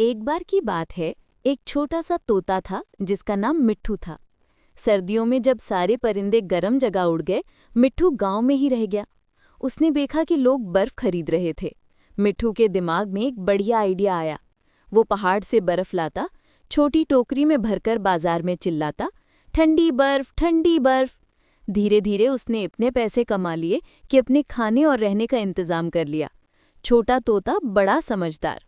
एक बार की बात है, एक छोटा सा तोता था जिसका नाम मिट्ठू था। सर्दियों में जब सारे परिंदे गर्म जगह उड़ गए, मिट्ठू गांव में ही रह गया। उसने देखा कि लोग बर्फ खरीद रहे थे। मिट्ठू के दिमाग में एक बढ़िया आइडिया आया। वो पहाड़ से बर्फ लाता, छोटी टोकरी में भरकर बाजार में चिल्लाता, ठंडी बर्फ, ठंडी बर्फ। धीरे धीरे उसने इतने पैसे कमा लिए कि अपने खाने और रहने का इंतजाम कर लिया। छोटा तोता बड़ा समझदार,